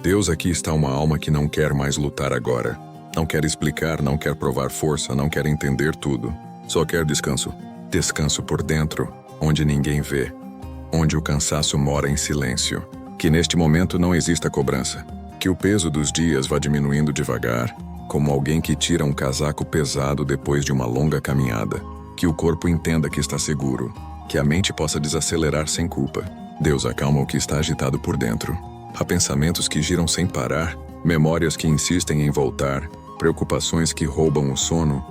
Deus, aqui está uma alma que não quer mais lutar agora. Não quer explicar, não quer provar força, não quer entender tudo. Só quer descanso. Descanso por dentro, onde ninguém vê. Onde o cansaço mora em silêncio. Que neste momento não exista cobrança. Que o peso dos dias vá diminuindo devagar, como alguém que tira um casaco pesado depois de uma longa caminhada. Que o corpo entenda que está seguro. Que a mente possa desacelerar sem culpa. Deus, acalma o que está agitado por dentro. Há pensamentos que giram sem parar, memórias que insistem em voltar, preocupações que roubam o sono,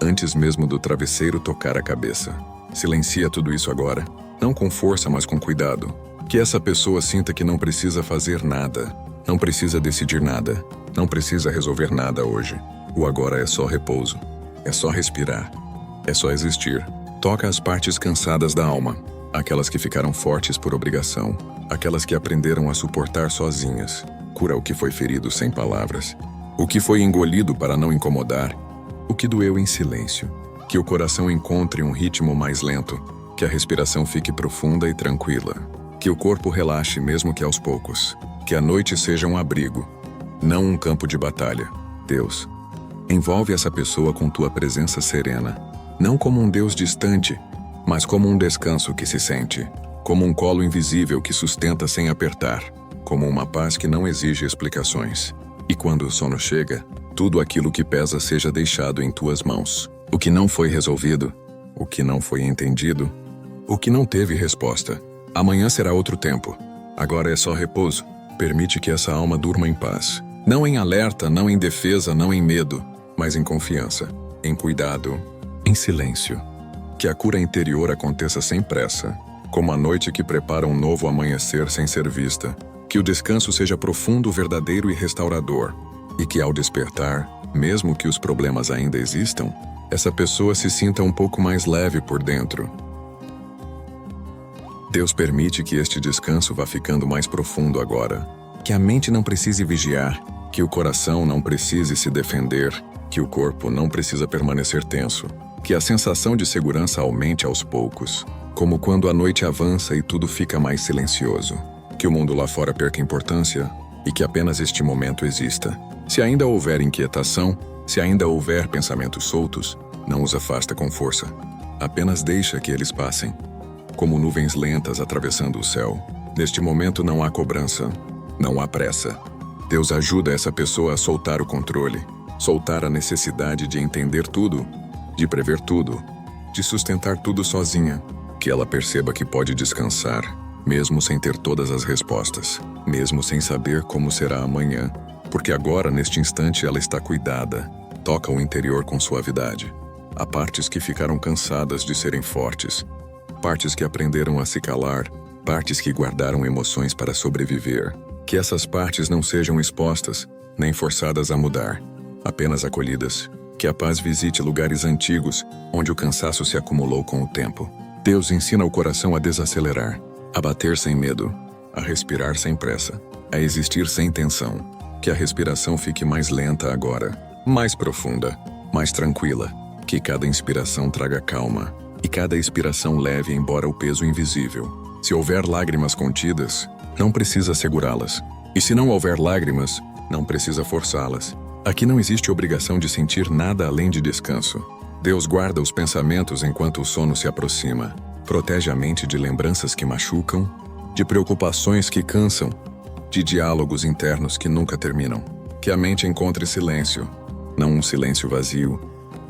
antes mesmo do travesseiro tocar a cabeça. Silencia tudo isso agora, não com força, mas com cuidado. Que essa pessoa sinta que não precisa fazer nada, não precisa decidir nada, não precisa resolver nada hoje. O agora é só repouso, é só respirar, é só existir. Toca as partes cansadas da alma, aquelas que ficaram fortes por obrigação, aquelas que aprenderam a suportar sozinhas. Cura o que foi ferido sem palavras, o que foi engolido para não incomodar, o que doeu em silêncio. Que o coração encontre um ritmo mais lento, que a respiração fique profunda e tranquila, que o corpo relaxe mesmo que aos poucos, que a noite seja um abrigo, não um campo de batalha. Deus, envolve essa pessoa com tua presença serena, não como um Deus distante, mas como um descanso que se sente, como um colo invisível que sustenta sem apertar, como uma paz que não exige explicações. E quando o sono chega, tudo aquilo que pesa seja deixado em tuas mãos. O que não foi resolvido, o que não foi entendido, o que não teve resposta. Amanhã será outro tempo. Agora é só repouso. Permite que essa alma durma em paz. Não em alerta, não em defesa, não em medo, mas em confiança, em cuidado, em silêncio. Que a cura interior aconteça sem pressa, como a noite que prepara um novo amanhecer sem ser vista. Que o descanso seja profundo, verdadeiro e restaurador. E que ao despertar, mesmo que os problemas ainda existam, essa pessoa se sinta um pouco mais leve por dentro. Deus permite que este descanso vá ficando mais profundo agora. Que a mente não precise vigiar, que o coração não precise se defender, que o corpo não precisa permanecer tenso. Que a sensação de segurança aumente aos poucos, como quando a noite avança e tudo fica mais silencioso. Que o mundo lá fora perca importância e que apenas este momento exista. Se ainda houver inquietação, se ainda houver pensamentos soltos, não os afasta com força. Apenas deixa que eles passem, como nuvens lentas atravessando o céu. Neste momento não há cobrança, não há pressa. Deus ajuda essa pessoa a soltar o controle, soltar a necessidade de entender tudo, de prever tudo, de sustentar tudo sozinha. Que ela perceba que pode descansar, mesmo sem ter todas as respostas, mesmo sem saber como será amanhã, porque agora, neste instante, ela está cuidada. Toca o interior com suavidade. Há partes que ficaram cansadas de serem fortes, partes que aprenderam a se calar, partes que guardaram emoções para sobreviver. Que essas partes não sejam expostas, nem forçadas a mudar, apenas acolhidas. Que a paz visite lugares antigos, onde o cansaço se acumulou com o tempo. Deus ensina o coração a desacelerar, a bater sem medo, a respirar sem pressa, a existir sem tensão. Que a respiração fique mais lenta agora, mais profunda, mais tranquila. Que cada inspiração traga calma, e cada expiração leve embora o peso invisível. Se houver lágrimas contidas, não precisa segurá-las. E se não houver lágrimas, não precisa forçá-las. Aqui não existe obrigação de sentir nada além de descanso. Deus guarda os pensamentos enquanto o sono se aproxima. Protege a mente de lembranças que machucam, de preocupações que cansam, de diálogos internos que nunca terminam. Que a mente encontre silêncio, não um silêncio vazio,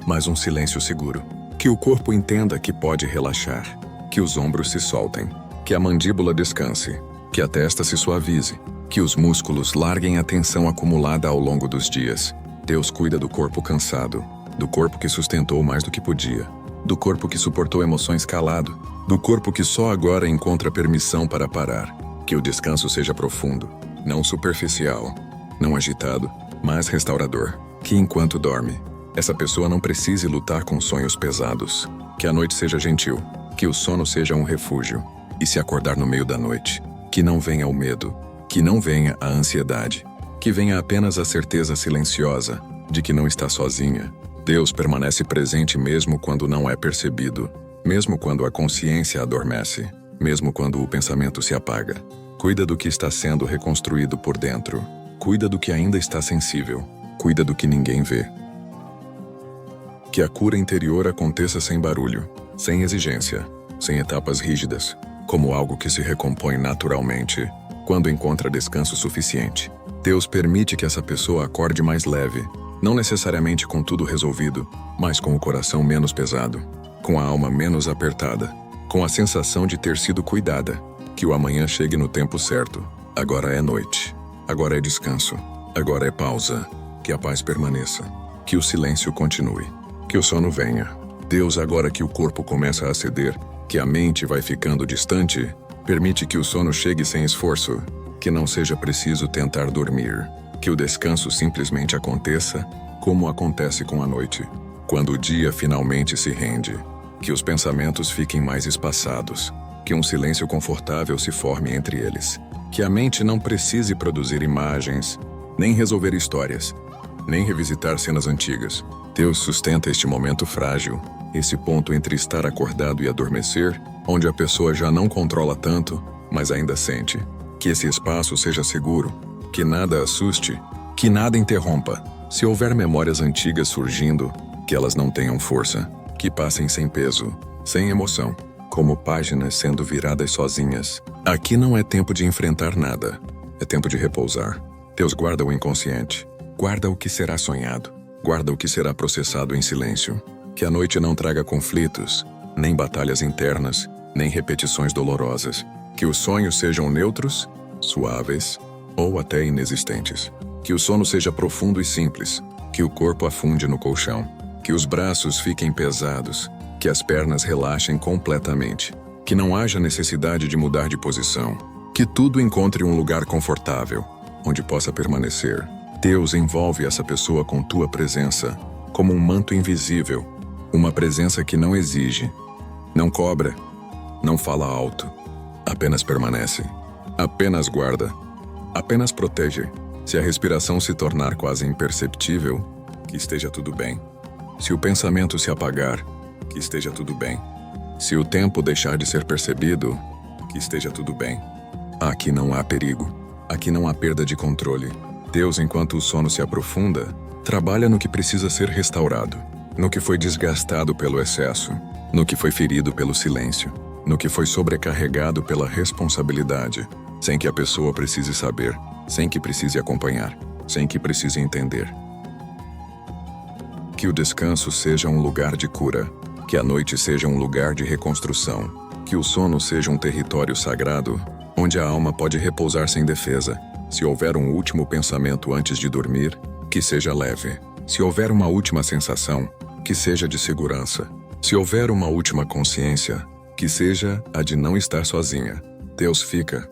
mas um silêncio seguro. Que o corpo entenda que pode relaxar, que os ombros se soltem, que a mandíbula descanse, que a testa se suavize, que os músculos larguem a tensão acumulada ao longo dos dias. Deus cuida do corpo cansado, do corpo que sustentou mais do que podia, do corpo que suportou emoções calado, do corpo que só agora encontra permissão para parar. Que o descanso seja profundo, não superficial, não agitado, mas restaurador. Que enquanto dorme, essa pessoa não precise lutar com sonhos pesados. Que a noite seja gentil, que o sono seja um refúgio. E se acordar no meio da noite, que não venha o medo, que não venha a ansiedade, que venha apenas a certeza silenciosa de que não está sozinha. Deus permanece presente mesmo quando não é percebido, mesmo quando a consciência adormece, mesmo quando o pensamento se apaga. Cuida do que está sendo reconstruído por dentro. Cuida do que ainda está sensível. Cuida do que ninguém vê. Que a cura interior aconteça sem barulho, sem exigência, sem etapas rígidas, como algo que se recompõe naturalmente quando encontra descanso suficiente. Deus permite que essa pessoa acorde mais leve, não necessariamente com tudo resolvido, mas com o coração menos pesado, com a alma menos apertada, com a sensação de ter sido cuidada, que o amanhã chegue no tempo certo. Agora é noite, agora é descanso, agora é pausa, que a paz permaneça, que o silêncio continue, que o sono venha. Deus, agora que o corpo começa a ceder, que a mente vai ficando distante, permite que o sono chegue sem esforço, que não seja preciso tentar dormir, que o descanso simplesmente aconteça como acontece com a noite, quando o dia finalmente se rende, que os pensamentos fiquem mais espaçados, que um silêncio confortável se forme entre eles, que a mente não precise produzir imagens, nem resolver histórias, nem revisitar cenas antigas. Deus sustenta este momento frágil, esse ponto entre estar acordado e adormecer, onde a pessoa já não controla tanto, mas ainda sente. Que esse espaço seja seguro, que nada assuste, que nada interrompa. Se houver memórias antigas surgindo, que elas não tenham força, que passem sem peso, sem emoção, como páginas sendo viradas sozinhas. Aqui não é tempo de enfrentar nada, é tempo de repousar. Deus guarda o inconsciente, guarda o que será sonhado, guarda o que será processado em silêncio. Que a noite não traga conflitos, nem batalhas internas, nem repetições dolorosas. Que os sonhos sejam neutros, suaves ou até inexistentes. Que o sono seja profundo e simples. Que o corpo afunde no colchão. Que os braços fiquem pesados. Que as pernas relaxem completamente. Que não haja necessidade de mudar de posição. Que tudo encontre um lugar confortável, onde possa permanecer. Deus envolve essa pessoa com tua presença, como um manto invisível. Uma presença que não exige, não cobra, não fala alto. Apenas permanece, apenas guarda, apenas protege. Se a respiração se tornar quase imperceptível, que esteja tudo bem. Se o pensamento se apagar, que esteja tudo bem. Se o tempo deixar de ser percebido, que esteja tudo bem. Aqui não há perigo, aqui não há perda de controle. Deus, enquanto o sono se aprofunda, trabalha no que precisa ser restaurado, no que foi desgastado pelo excesso, no que foi ferido pelo silêncio, no que foi sobrecarregado pela responsabilidade, sem que a pessoa precise saber, sem que precise acompanhar, sem que precise entender. Que o descanso seja um lugar de cura, que a noite seja um lugar de reconstrução, que o sono seja um território sagrado, onde a alma pode repousar sem defesa. Se houver um último pensamento antes de dormir, que seja leve. Se houver uma última sensação, que seja de segurança. Se houver uma última consciência, que seja a de não estar sozinha. Deus fica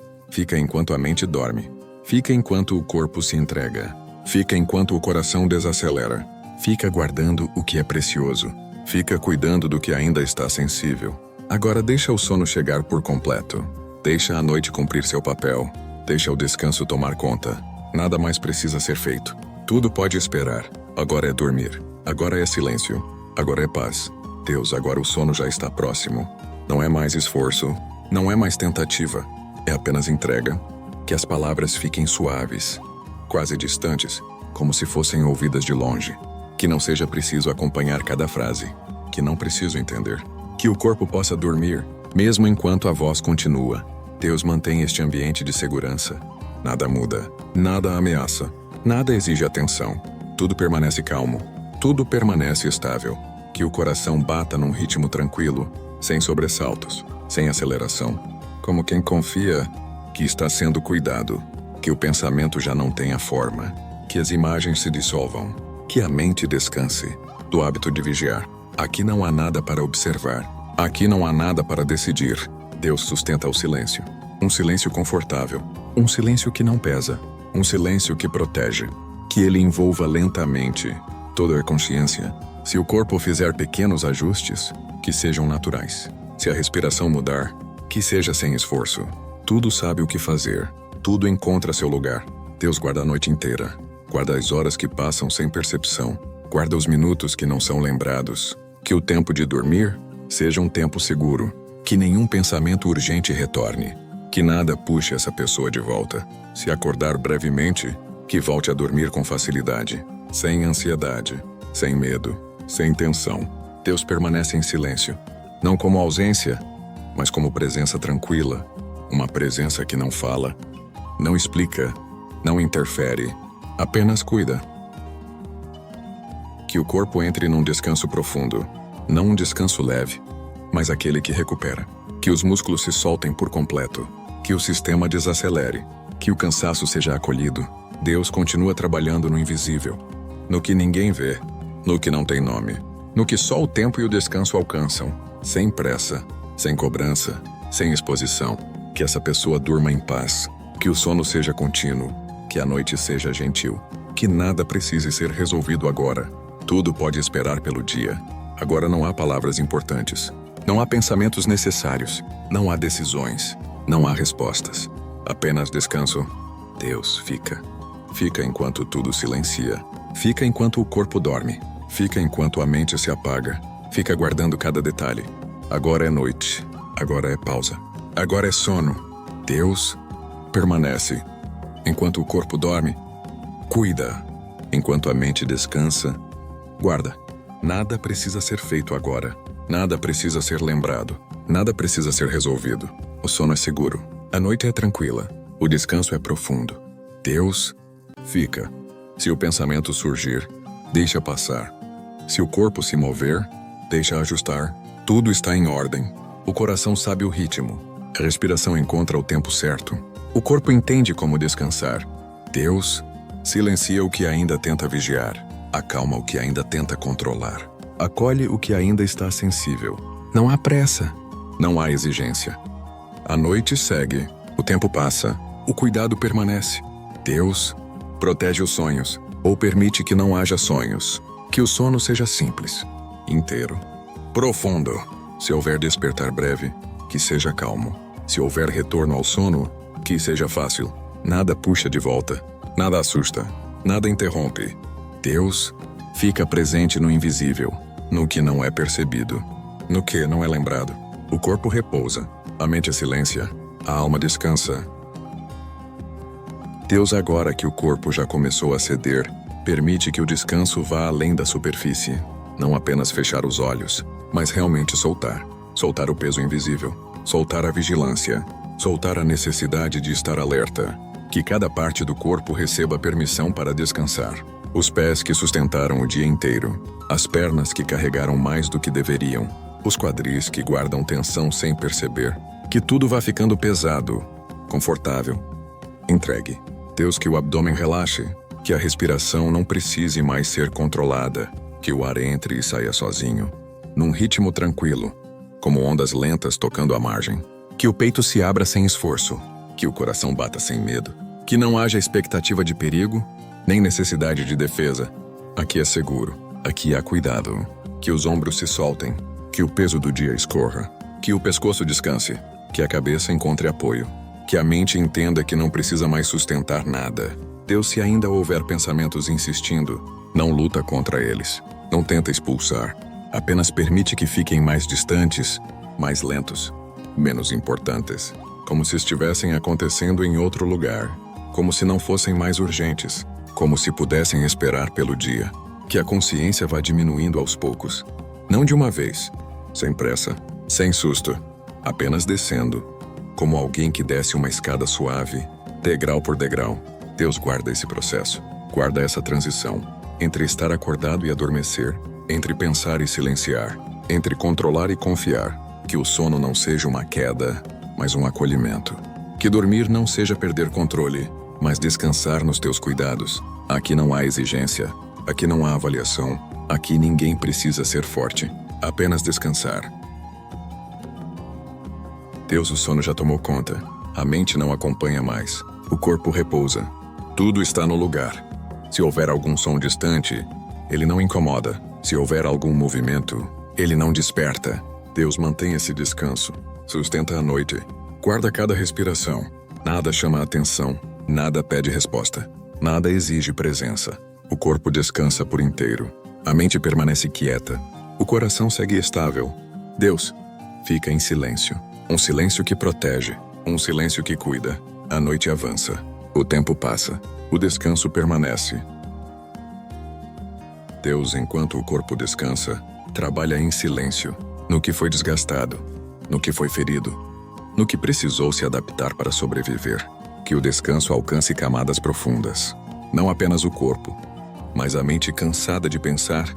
enquanto a mente dorme. Fica enquanto o corpo se entrega. Fica enquanto o coração desacelera. Fica guardando o que é precioso. Fica cuidando do que ainda está sensível. Agora deixa o sono chegar por completo. Deixa a noite cumprir seu papel. Deixa o descanso tomar conta. Nada mais precisa ser feito. Tudo pode esperar. Agora é dormir. Agora é silêncio. Agora é paz. Deus, agora o sono já está próximo. Não é mais esforço. Não é mais tentativa. É apenas entrega. Que as palavras fiquem suaves, quase distantes, como se fossem ouvidas de longe. Que não seja preciso acompanhar cada frase. Que não preciso entender. Que o corpo possa dormir, mesmo enquanto a voz continua. Deus mantém este ambiente de segurança. Nada muda, nada ameaça, nada exige atenção. Tudo permanece calmo, tudo permanece estável. Que o coração bata num ritmo tranquilo, sem sobressaltos, sem aceleração. Como quem confia que está sendo cuidado. Que o pensamento já não tenha forma. Que as imagens se dissolvam. Que a mente descanse do hábito de vigiar. Aqui não há nada para observar. Aqui não há nada para decidir. Deus sustenta o silêncio. Um silêncio confortável. Um silêncio que não pesa. Um silêncio que protege. Que ele envolva lentamente toda a consciência. Se o corpo fizer pequenos ajustes, que sejam naturais. Se a respiração mudar, que seja sem esforço. Tudo sabe o que fazer. Tudo encontra seu lugar. Deus guarda a noite inteira. Guarda as horas que passam sem percepção. Guarda os minutos que não são lembrados. Que o tempo de dormir seja um tempo seguro. Que nenhum pensamento urgente retorne. Que nada puxe essa pessoa de volta. Se acordar brevemente, que volte a dormir com facilidade, sem ansiedade, sem medo, sem tensão. Deus permanece em silêncio, não como ausência, mas como presença tranquila, uma presença que não fala, não explica, não interfere, apenas cuida. Que o corpo entre num descanso profundo, não um descanso leve, mas aquele que recupera. Que os músculos se soltem por completo, que o sistema desacelere, que o cansaço seja acolhido. Deus continua trabalhando no invisível, no que ninguém vê, no que não tem nome, no que só o tempo e o descanso alcançam, sem pressa, sem cobrança, sem exposição. Que essa pessoa durma em paz, que o sono seja contínuo, que a noite seja gentil, que nada precise ser resolvido agora. Tudo pode esperar pelo dia. Agora não há palavras importantes, não há pensamentos necessários, não há decisões, não há respostas. Apenas descanso. Deus fica. Fica enquanto tudo silencia. Fica enquanto o corpo dorme. Fica enquanto a mente se apaga. Fica guardando cada detalhe. Agora é noite. Agora é pausa. Agora é sono. Deus permanece. Enquanto o corpo dorme, cuida. Enquanto a mente descansa, guarda. Nada precisa ser feito agora. Nada precisa ser lembrado. Nada precisa ser resolvido. O sono é seguro. A noite é tranquila. O descanso é profundo. Deus fica. Se o pensamento surgir, deixa passar. Se o corpo se mover, deixa ajustar. Tudo está em ordem. O coração sabe o ritmo. A respiração encontra o tempo certo. O corpo entende como descansar. Deus silencia o que ainda tenta vigiar. Acalma o que ainda tenta controlar. Acolhe o que ainda está sensível. Não há pressa. Não há exigência. A noite segue. O tempo passa. O cuidado permanece. Deus protege os sonhos, ou permite que não haja sonhos. Que o sono seja simples, inteiro, profundo. Se houver despertar breve, que seja calmo. Se houver retorno ao sono, que seja fácil. Nada puxa de volta. Nada assusta. Nada interrompe. Deus fica presente no invisível, no que não é percebido, no que não é lembrado. O corpo repousa, a mente silência, a alma descansa. Deus, agora que o corpo já começou a ceder, permite que o descanso vá além da superfície. Não apenas fechar os olhos, mas realmente soltar. Soltar o peso invisível, soltar a vigilância, soltar a necessidade de estar alerta. Que cada parte do corpo receba permissão para descansar. Os pés que sustentaram o dia inteiro, as pernas que carregaram mais do que deveriam, os quadris que guardam tensão sem perceber. Que tudo vá ficando pesado, confortável, entregue. Deus, que o abdômen relaxe, que a respiração não precise mais ser controlada, que o ar entre e saia sozinho, num ritmo tranquilo, como ondas lentas tocando a margem. Que o peito se abra sem esforço, que o coração bata sem medo, que não haja expectativa de perigo, nem necessidade de defesa. Aqui é seguro, aqui há cuidado. Que os ombros se soltem, que o peso do dia escorra, que o pescoço descanse, que a cabeça encontre apoio, que a mente entenda que não precisa mais sustentar nada. Deus, se ainda houver pensamentos insistindo, não luta contra eles, não tenta expulsar, apenas permite que fiquem mais distantes, mais lentos, menos importantes, como se estivessem acontecendo em outro lugar, como se não fossem mais urgentes, como se pudessem esperar pelo dia. Que a consciência vá diminuindo aos poucos, não de uma vez, sem pressa, sem susto, apenas descendo, como alguém que desce uma escada suave, degrau por degrau. Deus guarda esse processo, guarda essa transição, entre estar acordado e adormecer, entre pensar e silenciar, entre controlar e confiar. Que o sono não seja uma queda, mas um acolhimento. Que dormir não seja perder controle, mas descansar nos teus cuidados. Aqui não há exigência, aqui não há avaliação, aqui ninguém precisa ser forte, apenas descansar. Deus, o sono já tomou conta, a mente não acompanha mais, o corpo repousa, tudo está no lugar. Se houver algum som distante, ele não incomoda. Se houver algum movimento, ele não desperta. Deus mantém esse descanso, sustenta a noite, guarda cada respiração. Nada chama a atenção, nada pede resposta, nada exige presença. O corpo descansa por inteiro, a mente permanece quieta, o coração segue estável. Deus fica em silêncio, um silêncio que protege, um silêncio que cuida. A noite avança, O tempo passa. O descanso permanece. Deus, enquanto o corpo descansa, trabalha em silêncio, no que foi desgastado, no que foi ferido, no que precisou se adaptar para sobreviver. Que o descanso alcance camadas profundas. Não apenas o corpo, mas a mente cansada de pensar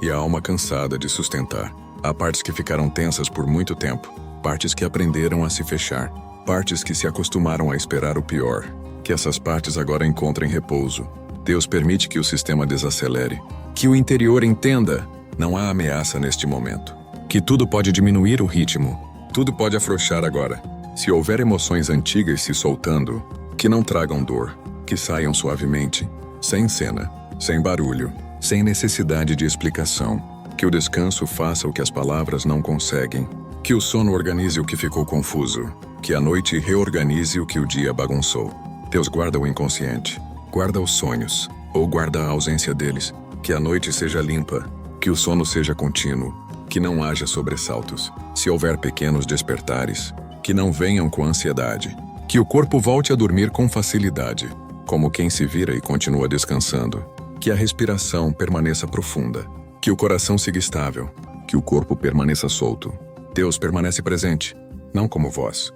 e a alma cansada de sustentar. Há partes que ficaram tensas por muito tempo, partes que aprenderam a se fechar, partes que se acostumaram a esperar o pior. Que essas partes agora encontrem repouso. Deus permite que o sistema desacelere, que o interior entenda, não há ameaça neste momento. Que tudo pode diminuir o ritmo, tudo pode afrouxar agora. Se houver emoções antigas se soltando, que não tragam dor, que saiam suavemente, sem cena, sem barulho, sem necessidade de explicação. Que o descanso faça o que as palavras não conseguem. Que o sono organize o que ficou confuso. Que a noite reorganize o que o dia bagunçou. Deus guarda o inconsciente, guarda os sonhos, ou guarda a ausência deles. Que a noite seja limpa, que o sono seja contínuo, que não haja sobressaltos. Se houver pequenos despertares, que não venham com ansiedade. Que o corpo volte a dormir com facilidade, como quem se vira e continua descansando. Que a respiração permaneça profunda. Que o coração siga estável. Que o corpo permaneça solto. Deus permanece presente, não como voz,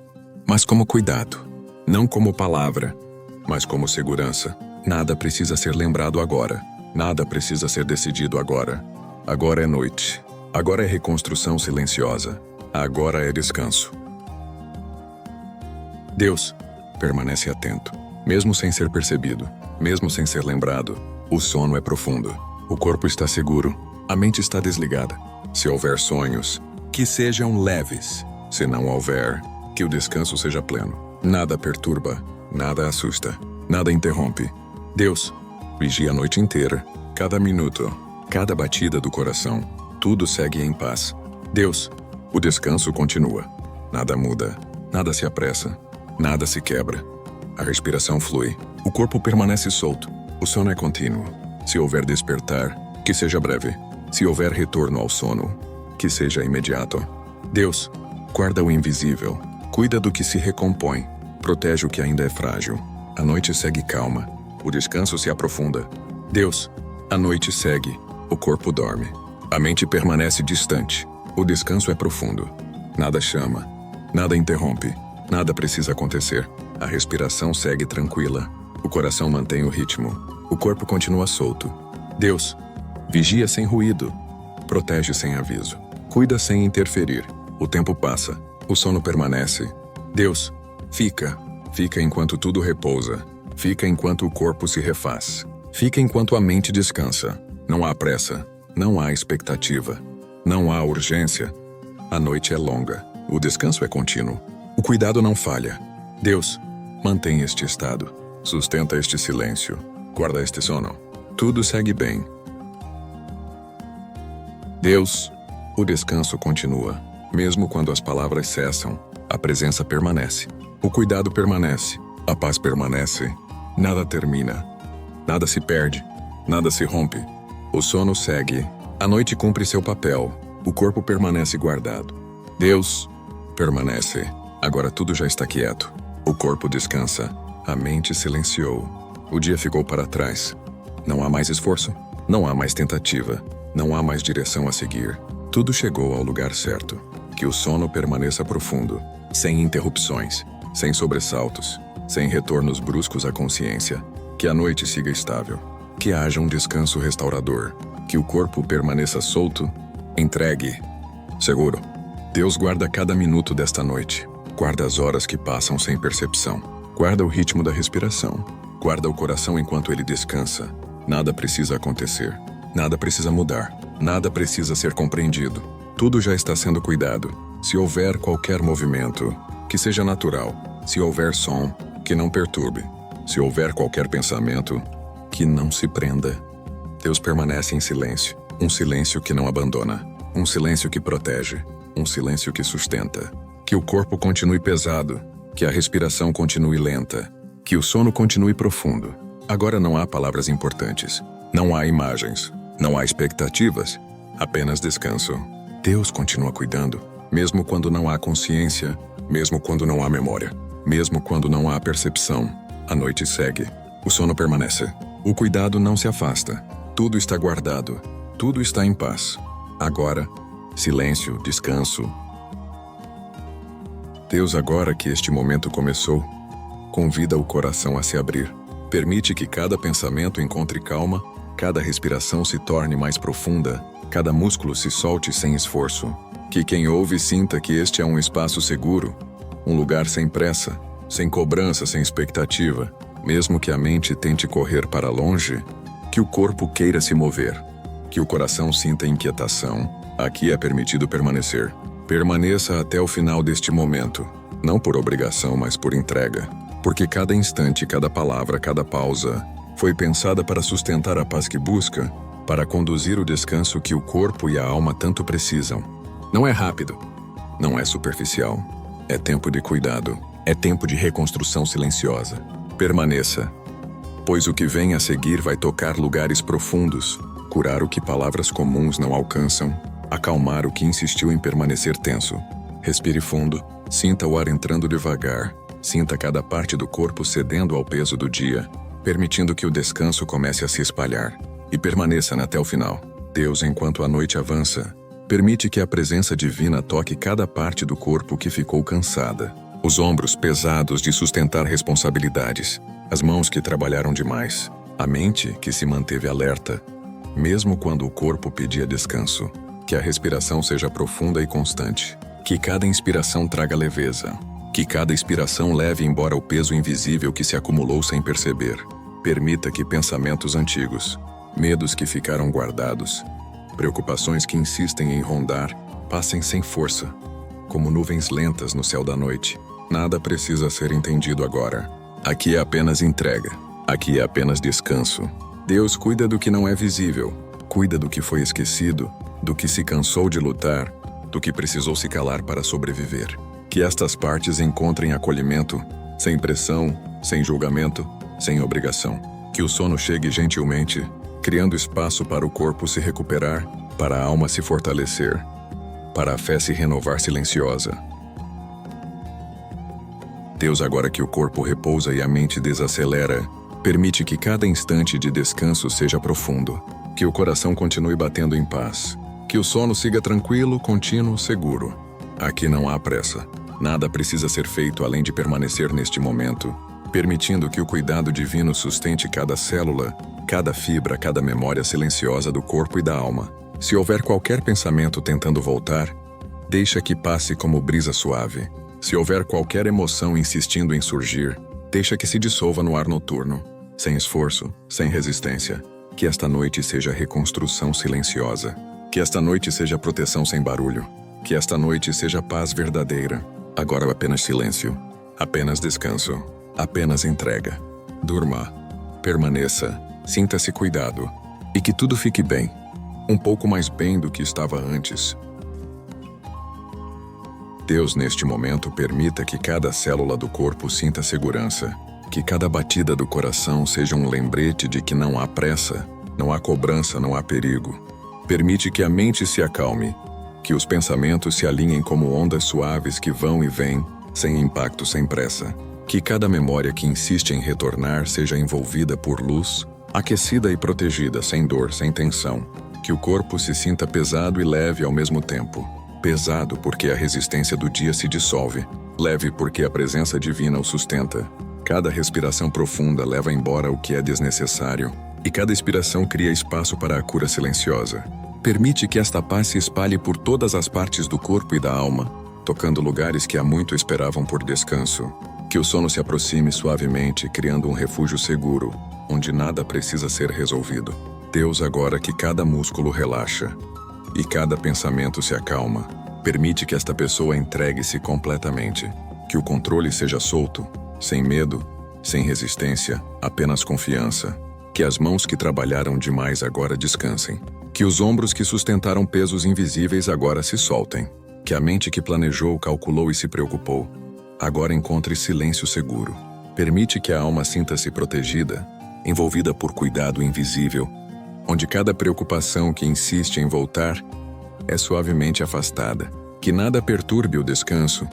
mas como cuidado. Não como palavra, mas como segurança. Nada precisa ser lembrado agora. Nada precisa ser decidido agora. Agora é noite. Agora é reconstrução silenciosa. Agora é descanso. Deus permanece atento, mesmo sem ser percebido, mesmo sem ser lembrado. O sono é profundo. O corpo está seguro. A mente está desligada. Se houver sonhos, que sejam leves. Se não houver, que o descanso seja pleno. Nada perturba, nada assusta, nada interrompe. Deus vigia a noite inteira, cada minuto, cada batida do coração. Tudo segue em paz. Deus, o descanso continua. Nada muda, nada se apressa, nada se quebra. A respiração flui, o corpo permanece solto. O sono é contínuo. Se houver despertar, que seja breve. Se houver retorno ao sono, que seja imediato. Deus guarda o invisível, cuida do que se recompõe, protege o que ainda é frágil. A noite segue calma, o descanso se aprofunda. Deus, a noite segue, o corpo dorme. A mente permanece distante, o descanso é profundo. Nada chama, nada interrompe, nada precisa acontecer. A respiração segue tranquila, o coração mantém o ritmo, o corpo continua solto. Deus vigia sem ruído, protege sem aviso, cuida sem interferir. O tempo passa, o sono permanece. Deus fica enquanto tudo repousa, fica enquanto o corpo se refaz, fica enquanto a mente descansa. Não há pressa, não há expectativa, não há urgência. A noite é longa, o descanso é contínuo, o cuidado não falha. Deus mantém este estado, sustenta este silêncio, guarda este sono. Tudo segue bem. Deus, o descanso continua. Mesmo quando as palavras cessam, a presença permanece. O cuidado permanece. A paz permanece. Nada termina. Nada se perde. Nada se rompe. O sono segue. A noite cumpre seu papel. O corpo permanece guardado. Deus permanece. Agora tudo já está quieto. O corpo descansa. A mente silenciou. O dia ficou para trás. Não há mais esforço. Não há mais tentativa. Não há mais direção a seguir. Tudo chegou ao lugar certo. Que o sono permaneça profundo, sem interrupções, sem sobressaltos, sem retornos bruscos à consciência. Que a noite siga estável. Que haja um descanso restaurador. Que o corpo permaneça solto, entregue, seguro. Deus guarda cada minuto desta noite. Guarda as horas que passam sem percepção. Guarda o ritmo da respiração. Guarda o coração enquanto ele descansa. Nada precisa acontecer. Nada precisa mudar. Nada precisa ser compreendido. Tudo já está sendo cuidado. Se houver qualquer movimento, que seja natural. Se houver som, que não perturbe. Se houver qualquer pensamento, que não se prenda. Deus permanece em silêncio. Um silêncio que não abandona. Um silêncio que protege. Um silêncio que sustenta. Que o corpo continue pesado. Que a respiração continue lenta. Que o sono continue profundo. Agora não há palavras importantes. Não há imagens. Não há expectativas. Apenas descanso. Deus continua cuidando, mesmo quando não há consciência, mesmo quando não há memória, mesmo quando não há percepção. A noite segue. O sono permanece. O cuidado não se afasta. Tudo está guardado. Tudo está em paz. Agora, silêncio, descanso. Deus, agora que este momento começou, convida o coração a se abrir. Permite que cada pensamento encontre calma, cada respiração se torne mais profunda, cada músculo se solte sem esforço. Que quem ouve sinta que este é um espaço seguro, um lugar sem pressa, sem cobrança, sem expectativa. Mesmo que a mente tente correr para longe, que o corpo queira se mover, que o coração sinta inquietação, aqui é permitido permanecer. Permaneça até o final deste momento, não por obrigação, mas por entrega. Porque cada instante, cada palavra, cada pausa foi pensada para sustentar a paz que busca, para conduzir o descanso que o corpo e a alma tanto precisam. Não é rápido, não é superficial. É tempo de cuidado, é tempo de reconstrução silenciosa. Permaneça, pois o que vem a seguir vai tocar lugares profundos, curar o que palavras comuns não alcançam, acalmar o que insistiu em permanecer tenso. Respire fundo, sinta o ar entrando devagar, sinta cada parte do corpo cedendo ao peso do dia, permitindo que o descanso comece a se espalhar. E permaneça até o final. Deus, enquanto a noite avança, permite que a presença divina toque cada parte do corpo que ficou cansada. Os ombros pesados de sustentar responsabilidades, as mãos que trabalharam demais, a mente que se manteve alerta, mesmo quando o corpo pedia descanso. Que a respiração seja profunda e constante. Que cada inspiração traga leveza. Que cada expiração leve embora o peso invisível que se acumulou sem perceber. Permita que pensamentos antigos, medos que ficaram guardados, preocupações que insistem em rondar, passem sem força, como nuvens lentas no céu da noite. Nada precisa ser entendido agora. Aqui é apenas entrega. Aqui é apenas descanso. Deus cuida do que não é visível. Cuida do que foi esquecido, do que se cansou de lutar, do que precisou se calar para sobreviver. Que estas partes encontrem acolhimento, sem pressão, sem julgamento, sem obrigação. Que o sono chegue gentilmente, criando espaço para o corpo se recuperar, para a alma se fortalecer, para a fé se renovar silenciosa. Deus, agora que o corpo repousa e a mente desacelera, permite que cada instante de descanso seja profundo, que o coração continue batendo em paz, que o sono siga tranquilo, contínuo, seguro. Aqui não há pressa. Nada precisa ser feito além de permanecer neste momento, permitindo que o cuidado divino sustente cada célula, cada fibra, cada memória silenciosa do corpo e da alma. Se houver qualquer pensamento tentando voltar, deixa que passe como brisa suave. Se houver qualquer emoção insistindo em surgir, deixa que se dissolva no ar noturno, sem esforço, sem resistência. Que esta noite seja reconstrução silenciosa. Que esta noite seja proteção sem barulho. Que esta noite seja paz verdadeira. Agora apenas silêncio, apenas descanso, apenas entrega. Durma, permaneça, sinta-se cuidado. E que tudo fique bem, um pouco mais bem do que estava antes. Deus, neste momento, permita que cada célula do corpo sinta segurança, que cada batida do coração seja um lembrete de que não há pressa, não há cobrança, não há perigo. Permite que a mente se acalme, que os pensamentos se alinhem como ondas suaves que vão e vêm, sem impacto, sem pressa. Que cada memória que insiste em retornar seja envolvida por luz, aquecida e protegida, sem dor, sem tensão. Que o corpo se sinta pesado e leve ao mesmo tempo. Pesado porque a resistência do dia se dissolve. Leve porque a presença divina o sustenta. Cada respiração profunda leva embora o que é desnecessário. E cada expiração cria espaço para a cura silenciosa. Permite que esta paz se espalhe por todas as partes do corpo e da alma, tocando lugares que há muito esperavam por descanso. Que o sono se aproxime suavemente, criando um refúgio seguro, onde nada precisa ser resolvido. Deus, agora que cada músculo relaxa e cada pensamento se acalma, permite que esta pessoa entregue-se completamente. Que o controle seja solto, sem medo, sem resistência, apenas confiança. Que as mãos que trabalharam demais agora descansem. Que os ombros que sustentaram pesos invisíveis agora se soltem. Que a mente que planejou, calculou e se preocupou, agora encontre silêncio seguro. Permite que a alma sinta-se protegida, envolvida por cuidado invisível, onde cada preocupação que insiste em voltar é suavemente afastada. Que nada perturbe o descanso,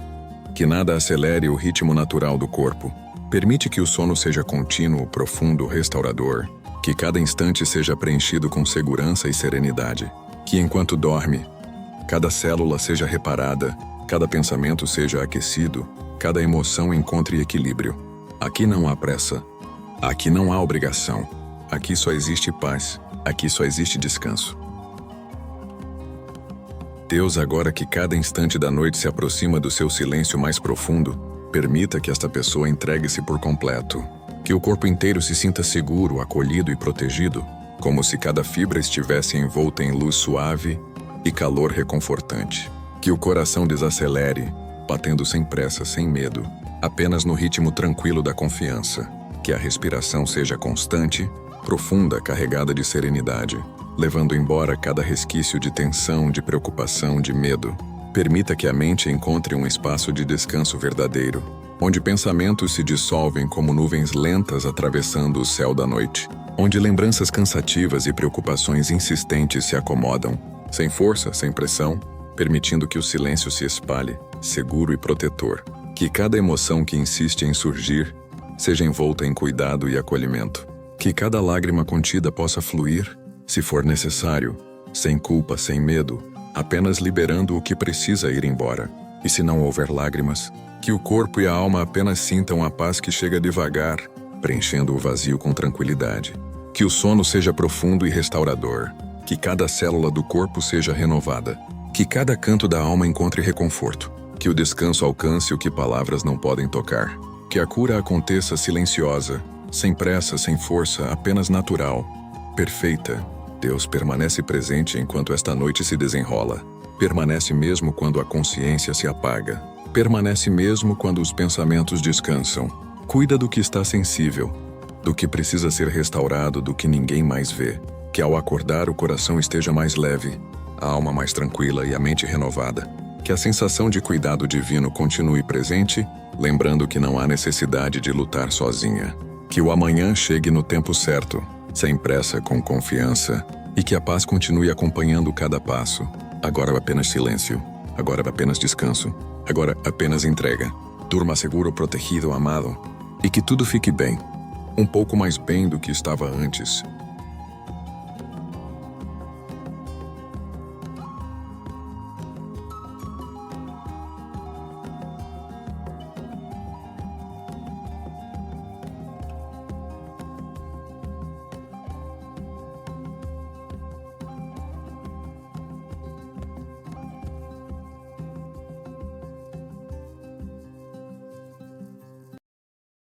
que nada acelere o ritmo natural do corpo. Permite que o sono seja contínuo, profundo, restaurador, que cada instante seja preenchido com segurança e serenidade, que enquanto dorme, cada célula seja reparada, cada pensamento seja aquecido, cada emoção encontre equilíbrio. Aqui não há pressa, aqui não há obrigação, aqui só existe paz, aqui só existe descanso. Deus, agora que cada instante da noite se aproxima do seu silêncio mais profundo, permita que esta pessoa entregue-se por completo, que o corpo inteiro se sinta seguro, acolhido e protegido, como se cada fibra estivesse envolta em luz suave e calor reconfortante. Que o coração desacelere, batendo sem pressa, sem medo, apenas no ritmo tranquilo da confiança. Que a respiração seja constante, profunda, carregada de serenidade, levando embora cada resquício de tensão, de preocupação, de medo. Permita que a mente encontre um espaço de descanso verdadeiro, onde pensamentos se dissolvem como nuvens lentas atravessando o céu da noite, onde lembranças cansativas e preocupações insistentes se acomodam, sem força, sem pressão, permitindo que o silêncio se espalhe, seguro e protetor. Que cada emoção que insiste em surgir seja envolta em cuidado e acolhimento. Que cada lágrima contida possa fluir, se for necessário, sem culpa, sem medo, apenas liberando o que precisa ir embora. E se não houver lágrimas, que o corpo e a alma apenas sintam a paz que chega devagar, preenchendo o vazio com tranquilidade. Que o sono seja profundo e restaurador, que cada célula do corpo seja renovada, que cada canto da alma encontre reconforto, que o descanso alcance o que palavras não podem tocar, que a cura aconteça silenciosa, sem pressa, sem força, apenas natural, perfeita. Deus permanece presente enquanto esta noite se desenrola, permanece mesmo quando a consciência se apaga, permanece mesmo quando os pensamentos descansam. Cuida do que está sensível, do que precisa ser restaurado, do que ninguém mais vê. Que ao acordar o coração esteja mais leve, a alma mais tranquila e a mente renovada. Que a sensação de cuidado divino continue presente, lembrando que não há necessidade de lutar sozinha. Que o amanhã chegue no tempo certo, sem pressa, com confiança, e que a paz continue acompanhando cada passo. Agora apenas silêncio, agora apenas descanso, agora apenas entrega. Durma seguro, protegido, amado, e que tudo fique bem. Um pouco mais bem do que estava antes,